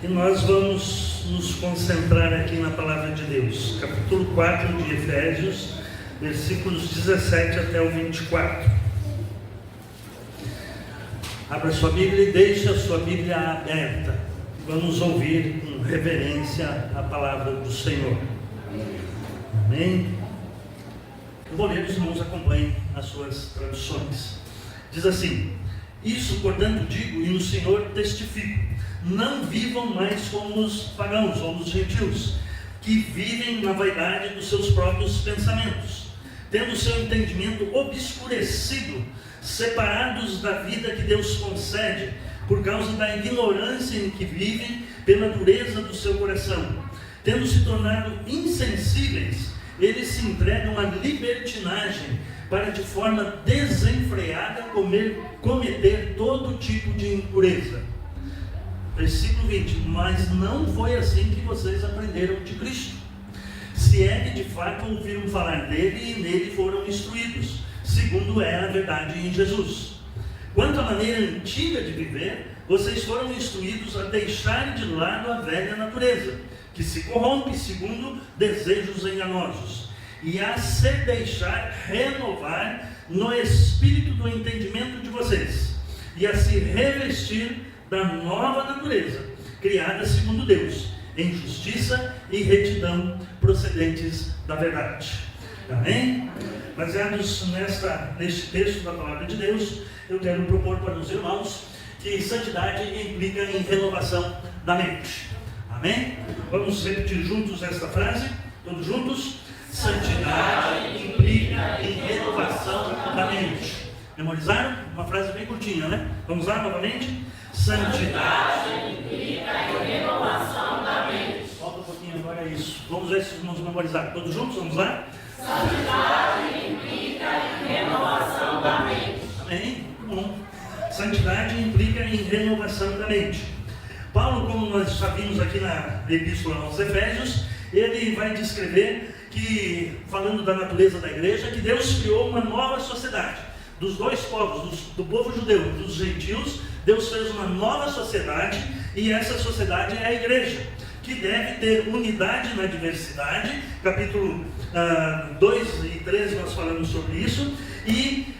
E nós vamos nos concentrar aqui na palavra de Deus, capítulo 4 de Efésios, versículos 17 até o 24. Abra sua Bíblia e deixe a sua Bíblia aberta. Vamos ouvir com reverência a palavra do Senhor. Amém? Eu vou ler, os irmãos acompanhem as suas traduções. Diz assim: isso, portanto, digo e no Senhor testifico: não vivam mais como os pagãos ou os gentios, que vivem na vaidade dos seus próprios pensamentos, tendo seu entendimento obscurecido, separados da vida que Deus concede, por causa da ignorância em que vivem, pela dureza do seu coração. Tendo se tornado insensíveis, eles se entregam à libertinagem, para de forma desenfreada cometer todo tipo de impureza. Versículo 20: mas não foi assim que vocês aprenderam de Cristo, se é que de fato ouviram falar dele e nele foram instruídos, segundo é a verdade em Jesus. Quanto à maneira antiga de viver, vocês foram instruídos a deixar de lado a velha natureza, que se corrompe segundo desejos enganosos, e a se deixar renovar no espírito do entendimento de vocês, e a se revestir da nova natureza, criada segundo Deus, em justiça e retidão procedentes da verdade. Amém? Baseados neste texto da palavra de Deus, eu quero propor para os irmãos que santidade implica em renovação da mente. Amém? Vamos repetir juntos esta frase, todos juntos. Santidade implica em renovação da mente. Memorizaram? Uma frase bem curtinha, né? Vamos lá novamente? Santidade implica em renovação da mente. Volta um pouquinho agora, é isso. Vamos ver se vamos memorizar. Todos juntos, vamos lá? Santidade implica em renovação da mente. Amém? Muito bom. Santidade implica em renovação da mente. Paulo, como nós já vimos aqui na Epístola aos Efésios, ele vai descrever que, falando da natureza da igreja, que Deus criou uma nova sociedade. Dos dois povos, do povo judeu e dos gentios, Deus fez uma nova sociedade, e essa sociedade é a igreja, que deve ter unidade na diversidade. Capítulo 2 e 13 nós falamos sobre isso, e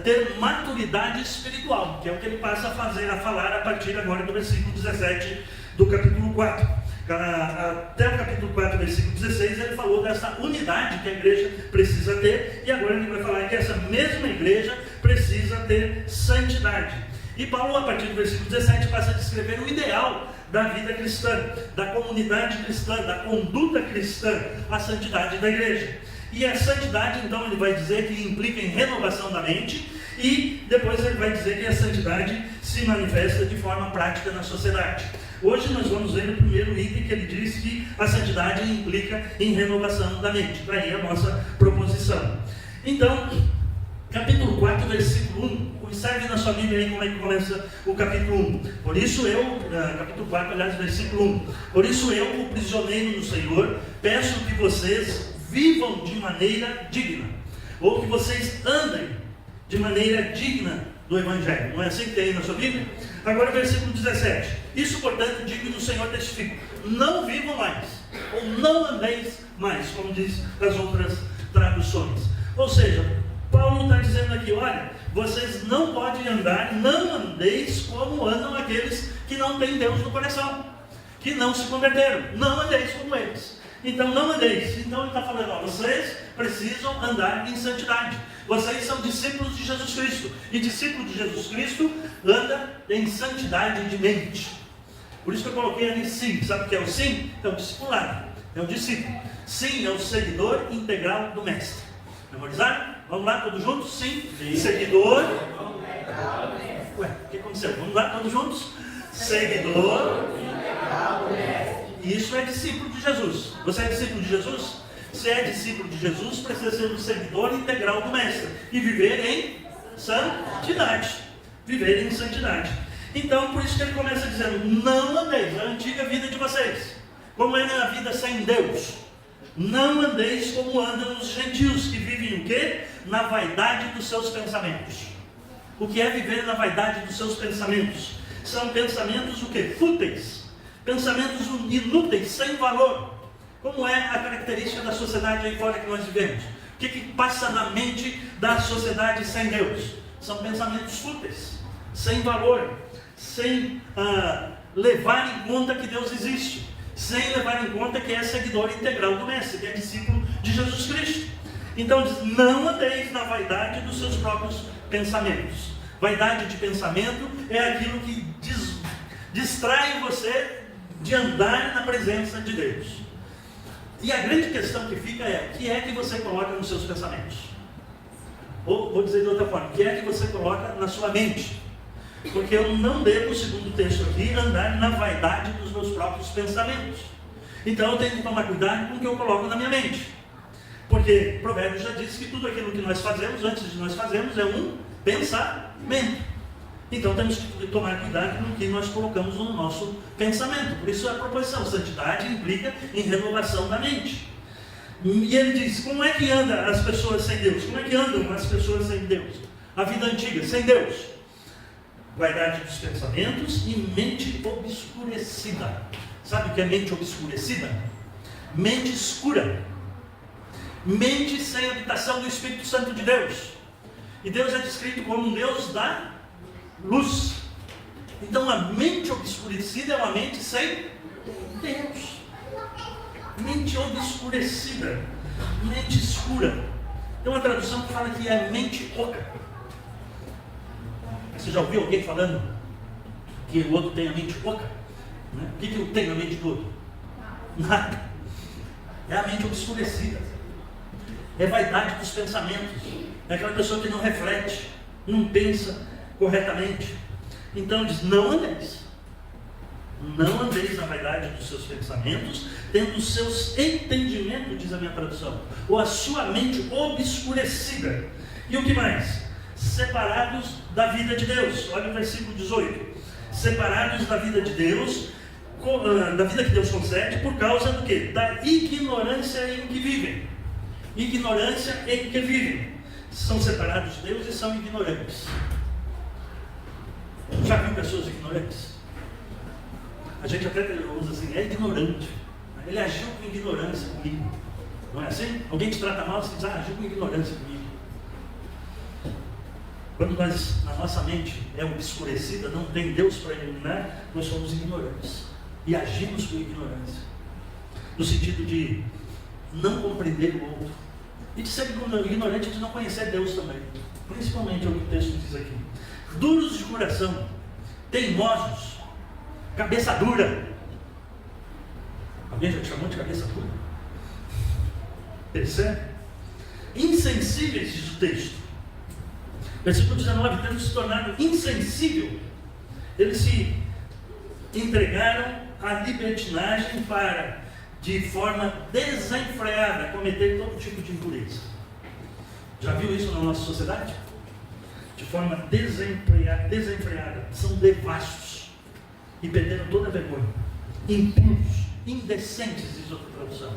ter maturidade espiritual, que é o que ele passa a falar a partir agora do versículo 17 do capítulo 4. Até o capítulo 4, versículo 16, ele falou dessa unidade que a igreja precisa ter, e agora ele vai falar que essa mesma igreja precisa ter santidade. E Paulo, a partir do versículo 17, passa a descrever o ideal da vida cristã, da comunidade cristã, da conduta cristã, a santidade da igreja. E a santidade, então, ele vai dizer que implica em renovação da mente, e depois ele vai dizer que a santidade se manifesta de forma prática na sociedade. Hoje nós vamos ver o primeiro item, que ele diz que a santidade implica em renovação da mente. Daí a nossa proposição. Então, capítulo 4, versículo 1. Observe na sua Bíblia aí como é que começa o capítulo 1. Por isso eu, capítulo 4, aliás, versículo 1. Por isso eu, o prisioneiro no Senhor, peço que vocês vivam de maneira digna, ou que vocês andem de maneira digna do Evangelho. Não é assim que tem aí na sua Bíblia? Agora, versículo 17. Isso, portanto, digo e no Senhor testifico: não vivam mais, ou não andeis mais, como diz as outras traduções. Ou seja, Paulo está dizendo aqui: olha, vocês não podem andar, não andeis como andam aqueles que não têm Deus no coração, que não se converteram. Não andeis como eles. Então não andeis. Então ele está falando: ó, vocês precisam andar em santidade. Vocês são discípulos de Jesus Cristo, e discípulo de Jesus Cristo anda em santidade de mente. Por isso que eu coloquei ali sim. Sabe o que é o sim? É o discipulado, é o discípulo. Sim é o seguidor integral do mestre. Memorizaram? Vamos lá, todos juntos? Sim. Seguidor. Ué, o que aconteceu? Vamos lá, todos juntos? Seguidor. Isso é discípulo de Jesus. Você é discípulo de Jesus? Se é discípulo de Jesus, precisa ser um seguidor integral do mestre e viver em santidade. Viver em santidade. Então, por isso que ele começa dizendo: não andeis, a antiga vida de vocês, como era a vida sem Deus. Não andeis como andam os gentios, que vivem o quê? Na vaidade dos seus pensamentos. O que é viver na vaidade dos seus pensamentos? São pensamentos o quê? Fúteis. Pensamentos inúteis, sem valor. Como é a característica da sociedade aí fora que nós vivemos? O que passa na mente da sociedade sem Deus? São pensamentos fúteis, sem valor, sem levar em conta que Deus existe, sem levar em conta que é seguidor integral do Mestre, que é discípulo de Jesus Cristo. Então diz, não andeis na vaidade dos seus próprios pensamentos. Vaidade de pensamento é aquilo que distrai você de andar na presença de Deus. E a grande questão que fica é, o que é que você coloca nos seus pensamentos? Ou, vou dizer de outra forma, o que é que você coloca na sua mente? Porque eu não devo, segundo o texto aqui, andar na vaidade dos meus próprios pensamentos. Então eu tenho que tomar cuidado com o que eu coloco na minha mente. Porque Provérbios já disse que tudo aquilo que nós fazemos, antes de nós fazermos, é um pensamento. Então temos que tomar cuidado com o que nós colocamos no nosso pensamento. Por isso a proposição santidade implica em renovação da mente. E ele diz, como é que andam as pessoas sem Deus? Como é que andam as pessoas sem Deus? A vida antiga, sem Deus. Vaidade dos pensamentos e mente obscurecida. Sabe o que é mente obscurecida? Mente escura. Mente sem habitação do Espírito Santo de Deus. E Deus é descrito como um Deus da luz. Então a mente obscurecida é uma mente sem Deus. Mente obscurecida, mente escura. Tem uma tradução que fala que é mente oca. Você já ouviu alguém falando que o outro tem a mente oca? Né? O que eu tenho na mente do outro? Nada. É a mente obscurecida. É vaidade dos pensamentos. É aquela pessoa que não reflete, não pensa corretamente. Então diz, não andeis. Não andeis na vaidade dos seus pensamentos, tendo os seus entendimentos, diz a minha tradução, ou a sua mente obscurecida. E o que mais? Separados da vida de Deus. Olha o versículo 18. Separados da vida de Deus, da vida que Deus concede, por causa do quê? Da ignorância em que vivem. Ignorância em que vivem. São separados de Deus e são ignorantes. Já viu pessoas ignorantes? A gente até usa assim, é ignorante. Ele agiu com ignorância comigo. Não é assim? Alguém te trata mal, você diz, agiu com ignorância comigo. Quando nós, a nossa mente é obscurecida, não tem Deus para iluminar, nós somos ignorantes. E agimos com ignorância. No sentido de não compreender o outro. E de ser ignorante de não conhecer Deus também. Principalmente é o que o texto diz aqui. Duros de coração, teimosos, cabeça dura. Alguém já te chamou de cabeça dura? Percebe? Insensíveis, diz o texto. Versículo 19, tendo se tornado insensível, eles se entregaram à libertinagem para, de forma desenfreada, cometer todo tipo de impureza. Já viu isso na nossa sociedade? De forma desenfreada, são devassos e perderam toda a vergonha. Impuros, indecentes, diz outra tradução.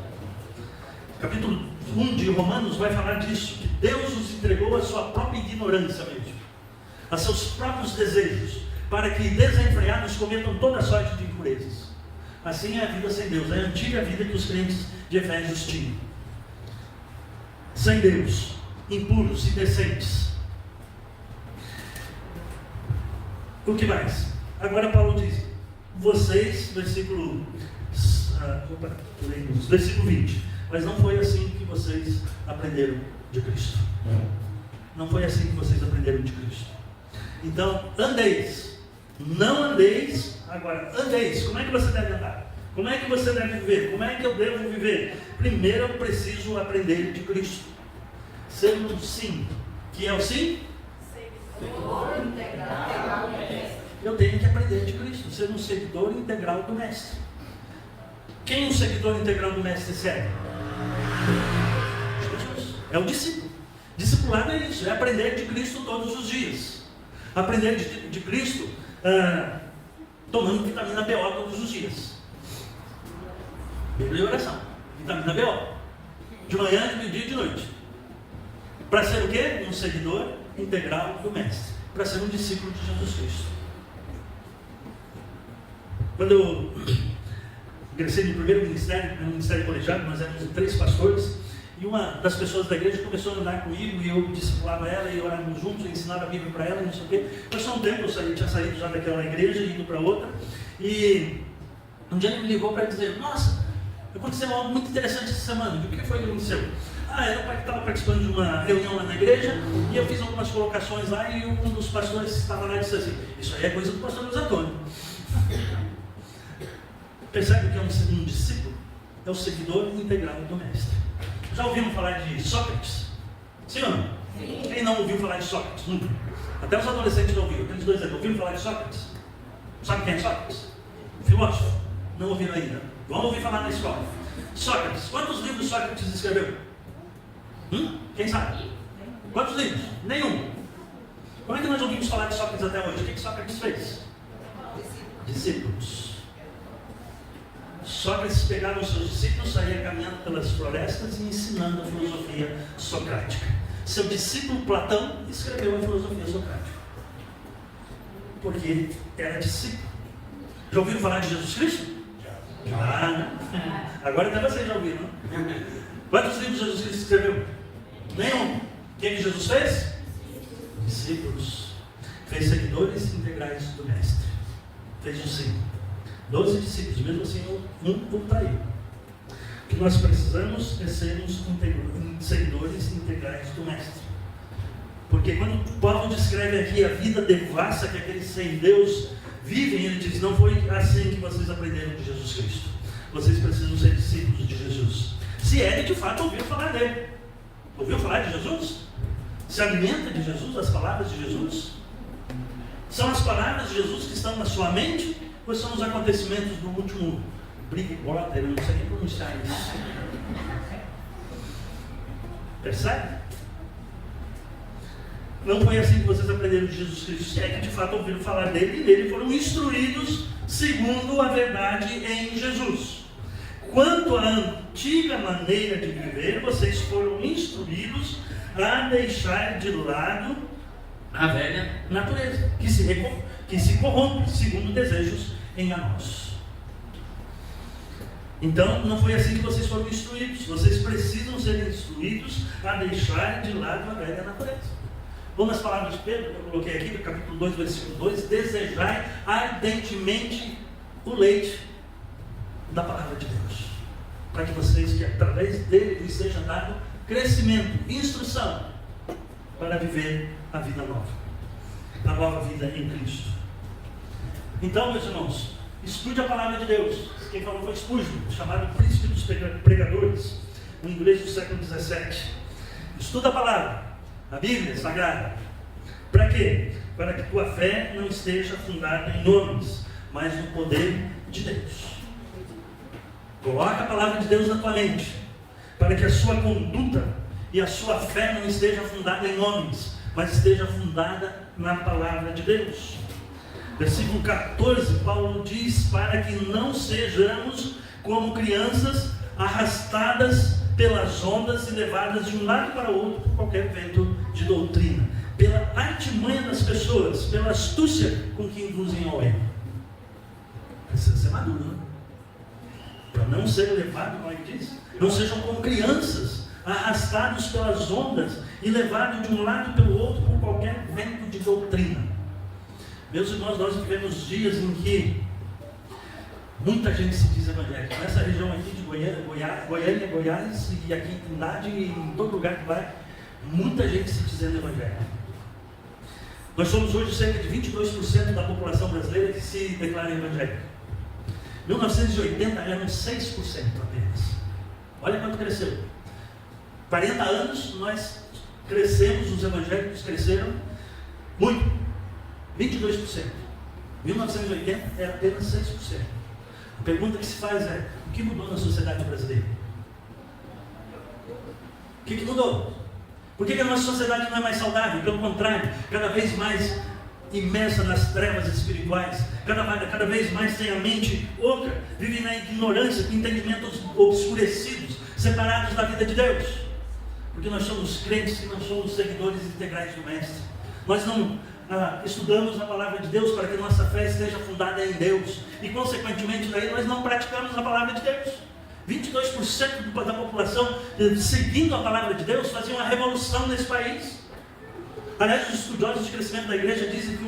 Capítulo 1 de Romanos vai falar disso, que Deus os entregou à sua própria ignorância mesmo, a seus próprios desejos, para que desenfreados cometam toda sorte de impurezas. Assim é a vida sem Deus, é a antiga vida que os crentes de Efésios tinham. Sem Deus, impuros, indecentes. O que mais? Agora Paulo diz, vocês, versículo 20, mas não foi assim que vocês aprenderam de Cristo. Não foi assim que vocês aprenderam de Cristo. Então, andeis. Não andeis, agora, andeis. Como é que você deve andar? Como é que você deve viver? Como é que eu devo viver? Primeiro eu preciso aprender de Cristo. Ser um sim. Que é o sim? Seguidor integral do Mestre. Eu tenho que aprender de Cristo. Ser um seguidor integral do Mestre. Quem o seguidor integral do Mestre segue? Jesus. É o discípulo. Discipulado é isso, é aprender de Cristo todos os dias. Aprender de Cristo tomando vitamina BO todos os dias. Bíblia e oração. Vitamina BO. De manhã, de meio-dia e de noite. Para ser o quê? Um seguidor integral do Mestre. Para ser um discípulo de Jesus Cristo. Quando eu cresci no primeiro ministério, no ministério colegiado, nós éramos 3 pastores, e uma das pessoas da igreja começou a andar comigo, e eu discipulava ela, e orávamos juntos, eu ensinava a Bíblia para ela, não sei o quê. Passou um tempo, eu tinha saído já daquela igreja, indo para outra, e um dia ele me ligou para dizer: nossa, aconteceu algo muito interessante essa semana. O que foi que aconteceu? Era o pai que estava participando de uma reunião lá na igreja, e eu fiz algumas colocações lá, e um dos pastores que estava lá disse assim: isso aí é coisa do pastor Luiz Antônio. Percebe o que é um discípulo? É o seguidor integral do mestre. Já ouviram falar de Sócrates? Sim ou não? Sim. Quem não ouviu falar de Sócrates? Nunca. Até os adolescentes não ouviram. Aqueles 2 anos, ouviram falar de Sócrates? Sabe quem é Sócrates? Filósofo. Não ouviram ainda. Vamos ouvir falar na escola. Sócrates. Quantos livros Sócrates escreveu? Quem sabe? Quantos livros? Nenhum. Como é que nós ouvimos falar de Sócrates até hoje? O que Sócrates fez? Discípulos. Sócrates pegava os seus discípulos, saía caminhando pelas florestas e ensinando a filosofia socrática. Seu discípulo Platão escreveu a filosofia socrática, porque era discípulo. Já ouviram falar de Jesus Cristo? Já, né? Agora até vocês já ouviram, né? Quantos livros Jesus Cristo escreveu? Nenhum. O que Jesus fez? Discípulos. Fez seguidores integrais do mestre. Fez 12 discípulos, mesmo assim um o traiu. O que nós precisamos é sermos seguidores integrais do mestre. Porque quando Paulo descreve aqui a vida devassa que aqueles sem Deus vivem, ele diz: não foi assim que vocês aprenderam de Jesus Cristo. Vocês precisam ser discípulos de Jesus. Se ele de fato ouviu falar dele. Ouviu falar de Jesus? Se alimenta de Jesus, das palavras de Jesus? São as palavras de Jesus que estão na sua mente? Ou são os acontecimentos do último Big Brother? Eu não sei nem pronunciar isso. Percebe? Não foi assim que vocês aprenderam de Jesus Cristo. Se é que de fato ouviram falar dele, e nele foram instruídos segundo a verdade em Jesus. Quanto à antiga maneira de viver, vocês foram instruídos a deixar de lado a velha natureza, que se corrompe segundo desejos enganosos. Então, não foi assim que vocês foram instruídos. Vocês precisam ser instruídos a deixar de lado a velha natureza. Ou nas palavras de Pedro, eu coloquei aqui no capítulo 2, versículo 2: desejai ardentemente o leite da palavra de Deus, para que vocês, que através dele lhes seja dado crescimento, instrução, para viver a vida nova, a nova vida em Cristo. Então, meus irmãos, estude a palavra de Deus. Quem falou foi Spurgeon, chamado príncipe dos pregadores, um inglês do século XVII. Estuda a palavra, a Bíblia Sagrada. Para quê? Para que tua fé não esteja fundada em homens, mas no poder de Deus. Coloca a palavra de Deus na tua mente, para que a sua conduta e a sua fé não esteja fundada em homens, mas esteja fundada na palavra de Deus. Versículo 14, Paulo diz: para que não sejamos como crianças arrastadas pelas ondas e levadas de um lado para o outro por qualquer vento de doutrina, pela artimanha das pessoas, pela astúcia com que induzem ao erro. Precisa ser maduro, né? Para não ser levado, como é que diz? Não sejam como crianças, arrastados pelas ondas e levados de um lado pelo outro por qualquer vento de doutrina. Meus irmãos, nós vivemos dias em que muita gente se diz evangélica. Nessa região aqui de Goiânia, Goiás e aqui em Trindade e em todo lugar que vai, muita gente se dizendo evangélica. Nós somos hoje cerca de 22% da população brasileira que se declara evangélica. Em 1980 eram 6% apenas. Olha quanto cresceu. 40 anos nós crescemos, os evangélicos cresceram muito. 22%. 1980 era apenas 6%. A pergunta que se faz é: o que mudou na sociedade brasileira? O que mudou? Por que a nossa sociedade não é mais saudável? Pelo contrário, cada vez mais imersa nas trevas espirituais, cada vez mais tem a mente oca, vive na ignorância, com entendimentos obscurecidos, separados da vida de Deus. Porque nós somos crentes e nós somos seguidores integrais do Mestre. Nós não estudamos a palavra de Deus para que nossa fé esteja fundada em Deus. E consequentemente daí nós não praticamos a palavra de Deus. 22% da população seguindo a palavra de Deus fazia uma revolução nesse país. Aliás, os estudiosos de crescimento da igreja dizem que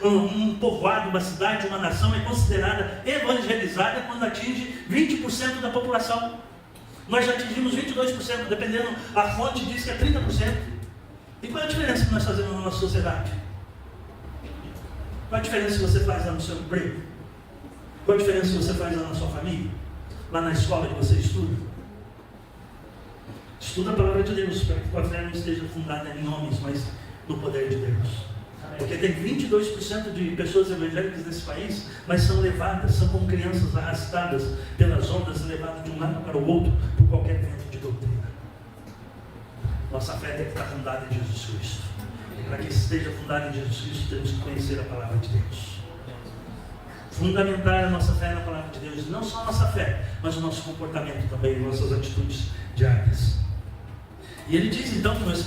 um povoado, uma cidade, uma nação é considerada evangelizada quando atinge 20% da população. Nós já atingimos 22%, dependendo, a fonte diz que é 30%. E qual é a diferença que nós fazemos na nossa sociedade? Qual a diferença que você faz lá no seu emprego? Qual a diferença que você faz lá na sua família? Lá na escola que você estuda? Estuda a palavra de Deus, para que a fé não esteja fundada em homens, mas no poder de Deus. Porque tem 22% de pessoas evangélicas nesse país, mas são levadas, são como crianças arrastadas pelas ondas, levadas de um lado para o outro, por qualquer vento de doutrina. Nossa fé tem que estar fundada em Jesus Cristo. E para que esteja fundada em Jesus Cristo, temos que conhecer a palavra de Deus. Fundamentar a nossa fé na palavra de Deus, não só a nossa fé, mas o nosso comportamento também, nossas atitudes diárias. E ele diz então que nós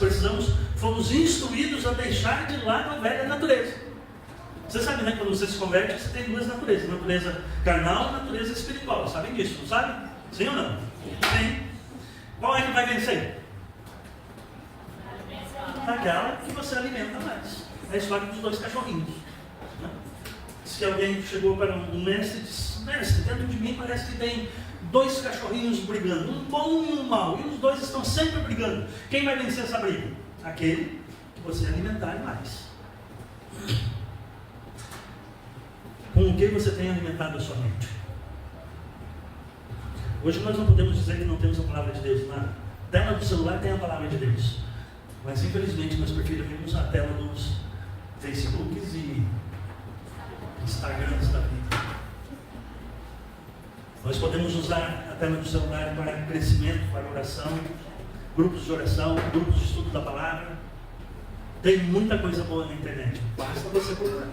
fomos instruídos a deixar de lado a velha natureza. Você sabe, né? Quando você se converte, você tem duas naturezas: natureza carnal e natureza espiritual. Sabem disso, não sabem? Sim ou não? Sim. Qual é que vai vencer? Aquela que você alimenta mais. É a história dos dois cachorrinhos. Né? Se alguém chegou para um mestre e disse: mestre, dentro de mim parece que tem dois cachorrinhos brigando, um bom e um mau, e os dois estão sempre brigando. Quem vai vencer essa briga? Aquele que você alimentar mais. Com o que você tem alimentado a sua mente? Hoje nós não podemos dizer que não temos a palavra de Deus. Na tela do celular tem a palavra de Deus, mas infelizmente nós preferimos a tela dos Facebooks e Instagrams da vida. Nós podemos usar a tela do celular para crescimento, para oração, grupos de oração, grupos de estudo da palavra. Tem muita coisa boa na internet, basta você procurar.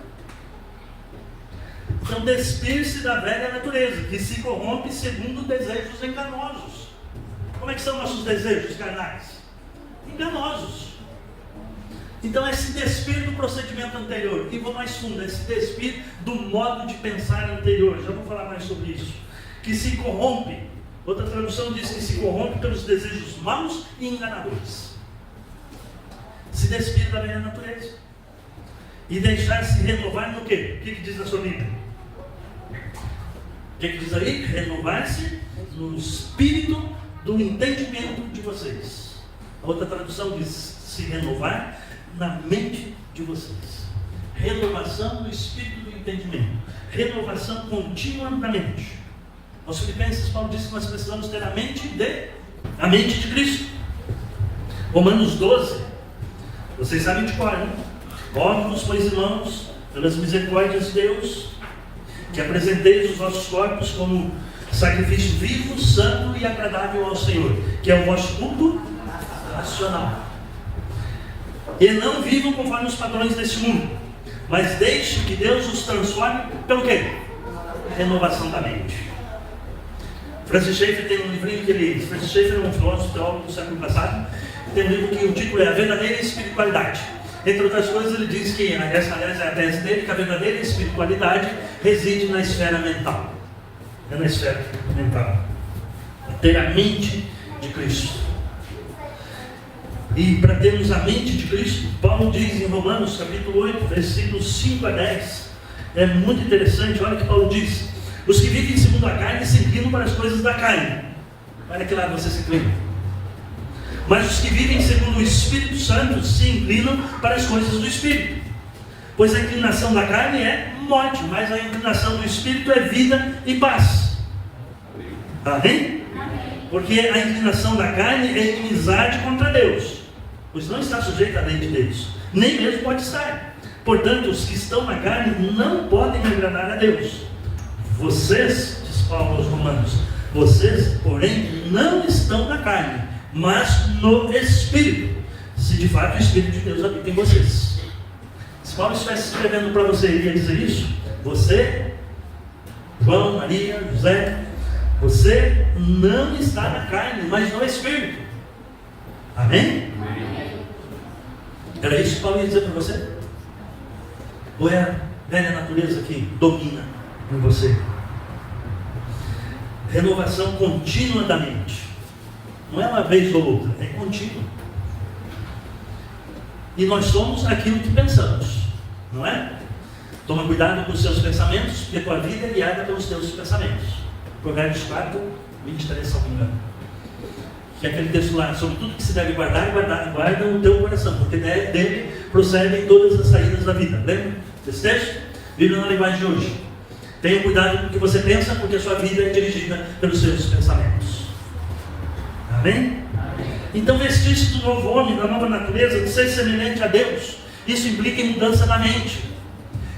Então, despir-se da velha natureza, que se corrompe segundo desejos enganosos. Como é que são nossos desejos carnais? Enganosos. Então é se despir do procedimento anterior. E vou mais fundo, é se despir do modo de pensar anterior. Já vou falar mais sobre isso. Que se corrompe. Outra tradução diz que se corrompe pelos desejos maus e enganadores. Se despir da velha natureza. E deixar-se renovar no quê? O que diz a sua Bíblia? O que diz aí? Renovar-se no espírito do entendimento de vocês. A outra tradução diz se renovar na mente de vocês. Renovação do espírito do entendimento. Renovação contínua da mente. Aos Filipenses, Paulo disse que nós precisamos ter a mente de Cristo. Romanos 12, vocês sabem de qual, né? Rogo-vos, pois, irmãos, pelas misericórdias de Deus, que apresenteis os vossos corpos como sacrifício vivo, santo e agradável ao Senhor, que é o vosso culto racional. E não vivam conforme os padrões deste mundo, mas deixe que Deus os transforme pelo quê? Renovação da mente. Francis Schaeffer tem um livrinho que ele... Francis Schaeffer é um filósofo teólogo do século passado. Tem um livro que o título é A Verdadeira Espiritualidade. Entre outras coisas, ele diz que, essa aliás é a tese dele, que a verdadeira espiritualidade reside na esfera mental. É na esfera mental. Ter a mente de Cristo. E para termos a mente de Cristo, Paulo diz em Romanos capítulo 8, versículos 5 a 10. É muito interessante, olha o que Paulo diz. Os que vivem segundo a carne se inclinam para as coisas da carne. Olha que lado você se inclina. Mas os que vivem segundo o Espírito Santo se inclinam para as coisas do Espírito. Pois a inclinação da carne é morte, mas a inclinação do Espírito é vida e paz. Amém? Porque a inclinação da carne é inimizade contra Deus, pois não está sujeita à lei de Deus, nem mesmo pode estar. Portanto, os que estão na carne não podem agradar a Deus. Vocês, diz Paulo aos Romanos, vocês, porém, não estão na carne, mas no Espírito, se de fato o Espírito de Deus habita em vocês. Se Paulo estivesse escrevendo para você, ele ia dizer isso? Você, João, Maria, José, você não está na carne, mas no Espírito. Amém? Era isso que Paulo ia dizer para você? Ou é a velha natureza que domina em você? Renovação contínua da mente. Não é uma vez ou outra, é contínua. E nós somos aquilo que pensamos, não é? Toma cuidado com os seus pensamentos, porque a tua vida é guiada pelos teus pensamentos. Provérbios 4, 23, se não me engano. Que é aquele texto lá, sobre tudo que se deve guardar, guarda o teu coração, porque dele procedem todas as saídas da vida. Lembra desse texto? Bíblia na linguagem de hoje. Tenha cuidado com o que você pensa, porque a sua vida é dirigida pelos seus pensamentos. Amém? Então, vestir-se do novo homem, da nova natureza, de ser semelhante a Deus, isso implica em mudança da mente.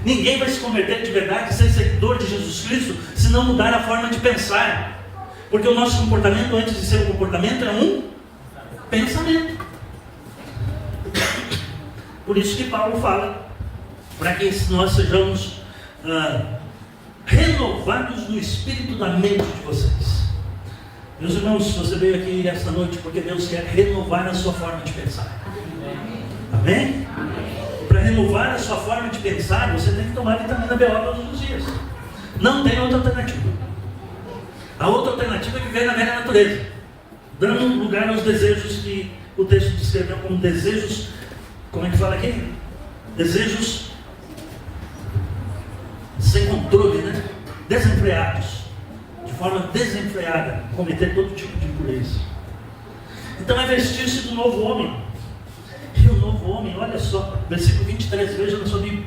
Ninguém vai se converter de verdade, ser seguidor de Jesus Cristo, se não mudar a forma de pensar. Porque o nosso comportamento, antes de ser um comportamento, é um pensamento. Por isso que Paulo fala, para que nós sejamos renovados no espírito da mente de vocês. Meus irmãos, você veio aqui esta noite porque Deus quer renovar a sua forma de pensar. Amém? Para renovar a sua forma de pensar, você tem que tomar vitamina B.O. todos os dias. Não tem outra alternativa. A outra alternativa é viver na velha natureza, dando lugar aos desejos que o texto descreveu como desejos, como é que fala aqui? Desejos sem controle, né? Desenfreados, de forma desenfreada, cometer todo tipo de impureza. Então é vestir-se do novo homem. E o novo homem, olha só, versículo 23, veja na sua Bíblia.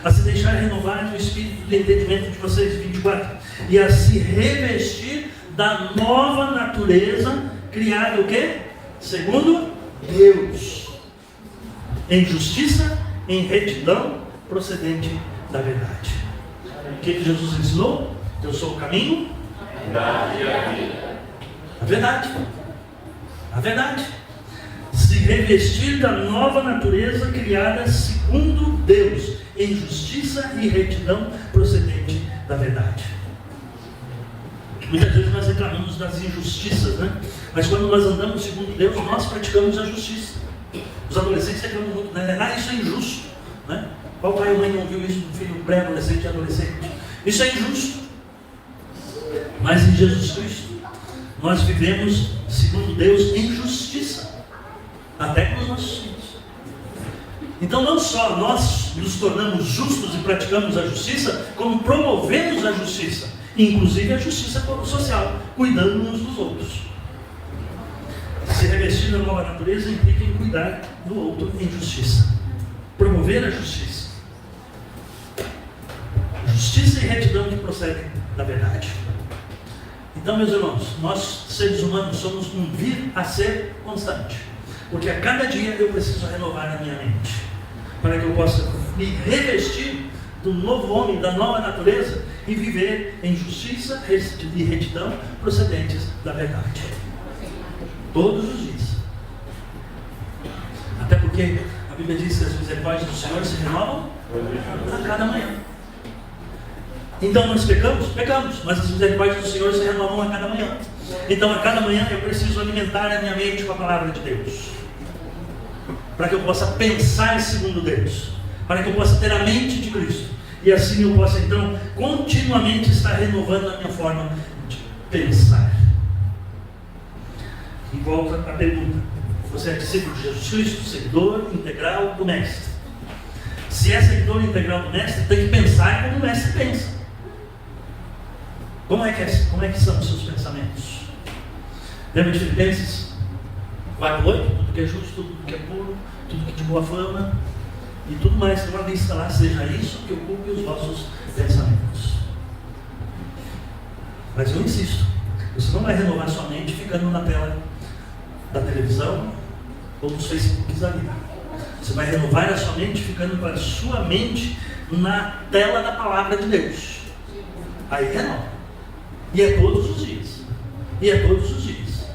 A se deixar renovar no espírito do entendimento de vocês, 24. E a se revestir da nova natureza, criada o quê? Segundo Deus. Em justiça, em retidão, procedente da verdade. O que Jesus ensinou? Eu sou o caminho, a verdade. A verdade. Se revestir da nova natureza criada segundo Deus, em justiça e retidão procedente da verdade. Muitas vezes nós reclamamos das injustiças, né? Mas quando nós andamos segundo Deus, nós praticamos a justiça. Os adolescentes reclamam muito, né? Ah, isso é injusto, né? Qual pai ou mãe não viu isso no filho pré-adolescente e adolescente? Isso é injusto. Mas em Jesus Cristo, nós vivemos segundo Deus em justiça, até com os nossos filhos. Então não só nós nos tornamos justos e praticamos a justiça, como promovemos a justiça, inclusive a justiça social, cuidando uns dos outros. Se revestir da nova natureza implica em cuidar do outro em justiça, promover a justiça. Justiça e retidão que procedem da verdade. Então, meus irmãos, nós seres humanos somos um vir a ser constante, porque a cada dia eu preciso renovar a minha mente, para que eu possa me revestir do novo homem, da nova natureza, e viver em justiça e retidão procedentes da verdade. Todos os dias. Até porque a Bíblia diz que as misericórdias do Senhor se renovam a cada manhã. Então nós pecamos? Pecamos, mas as misericórdias do Senhor se renovam a cada manhã. Então a cada manhã eu preciso alimentar a minha mente com a palavra de Deus, para que eu possa pensar segundo Deus, para que eu possa ter a mente de Cristo, e assim eu possa então continuamente estar renovando a minha forma de pensar. E volta a pergunta: você é discípulo de Jesus Cristo, seguidor integral do Mestre? Se é seguidor integral do Mestre, tem que pensar como o Mestre pensa. Como é que são os seus pensamentos? Lembra de Filipenses 4:8? Tudo que é justo, tudo que é puro, tudo que é de boa fama, e tudo mais, tem uma lista lá: seja isso que ocupe os vossos pensamentos. Mas eu insisto, você não vai renovar sua mente ficando na tela da televisão ou dos Facebooks ali. Você vai renovar a sua mente ficando com a sua mente na tela da palavra de Deus. Aí renova. E é todos os dias. E é todos os dias.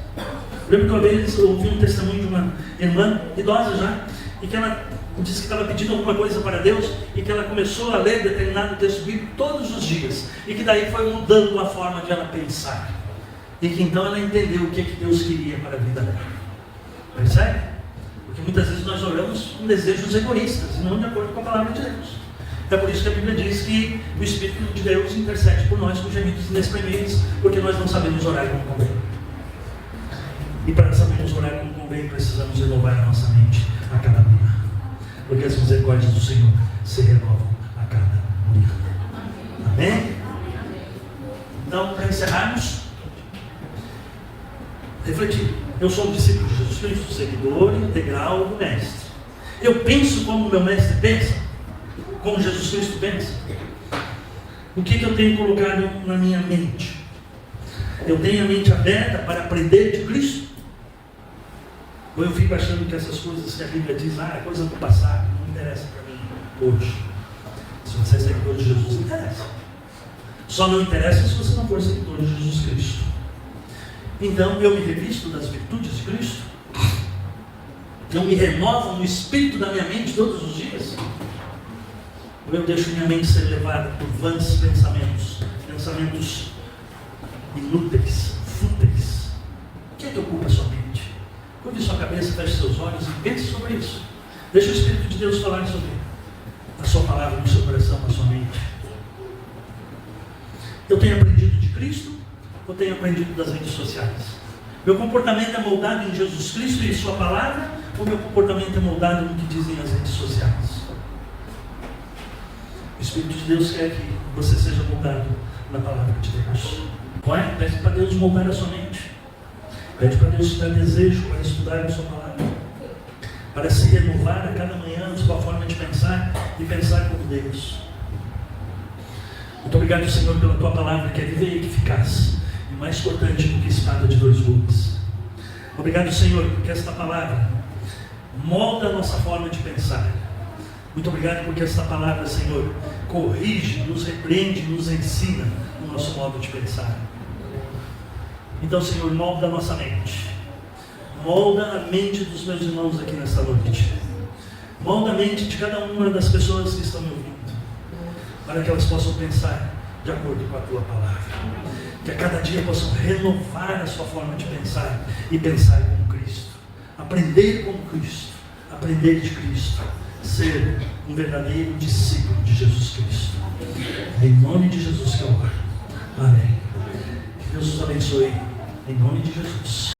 Lembro que uma vez eu ouvi um testemunho de uma irmã idosa já, e que ela disse que estava pedindo alguma coisa para Deus, e que ela começou a ler determinado texto bíblico todos os dias, e que daí foi mudando a forma de ela pensar, e que então ela entendeu o que Deus queria para a vida dela. Percebe? Porque muitas vezes nós oramos com desejos egoístas, e não de acordo com a palavra de Deus. É por isso que a Bíblia diz que o Espírito de Deus intercede por nós com gemidos inexprimíveis, porque nós não sabemos orar como convém. E para sabermos orar como convém, precisamos renovar a nossa mente a cada manhã, porque as misericórdias do Senhor se renovam a cada manhã. Amém? Então, para encerrarmos, refletir. Eu sou um discípulo de Jesus Cristo, seguidor integral do Mestre. Eu penso como o meu Mestre pensa, como Jesus Cristo pensa. O que eu tenho colocado na minha mente? Eu tenho a mente aberta para aprender de Cristo? Ou eu fico achando que essas coisas que a Bíblia diz, é coisa do passado, não interessa para mim hoje. Se você é seguidor de Jesus, interessa. Só não interessa se você não for seguidor de Jesus Cristo. Então eu me revisto das virtudes de Cristo? Eu me renovo no espírito da minha mente todos os dias? Ou eu deixo minha mente ser levada por vãs pensamentos inúteis, fúteis? O que é que ocupa a sua mente? Curve sua cabeça, feche seus olhos e pense sobre isso. Deixa o Espírito de Deus falar sobre a sua palavra no seu coração, na sua mente. Eu tenho aprendido de Cristo ou tenho aprendido das redes sociais? Meu comportamento é moldado em Jesus Cristo e sua palavra, ou meu comportamento é moldado no que dizem as redes sociais? O Espírito de Deus quer que você seja moldado na palavra de Deus. Vai, pede para Deus moldar a sua mente. Pede para Deus te dar desejo para estudar a sua palavra, para se renovar a cada manhã a sua forma de pensar e pensar como Deus. Muito obrigado, Senhor, pela tua palavra que é viva e eficaz, e mais cortante do que espada de dois gumes. Obrigado, Senhor, porque esta palavra molda a nossa forma de pensar. Muito obrigado porque esta palavra, Senhor, corrige, nos repreende, nos ensina o nosso modo de pensar. Então, Senhor, molda a nossa mente. Molda a mente dos meus irmãos aqui nesta noite. Molda a mente de cada uma das pessoas que estão me ouvindo, para que elas possam pensar de acordo com a tua palavra. Que a cada dia possam renovar a sua forma de pensar e pensar como Cristo. Aprender como Cristo. Aprender de Cristo. Ser um verdadeiro discípulo de Jesus Cristo. É em nome de Jesus que eu oro. Amém. Que Deus os abençoe. Em nome de Jesus.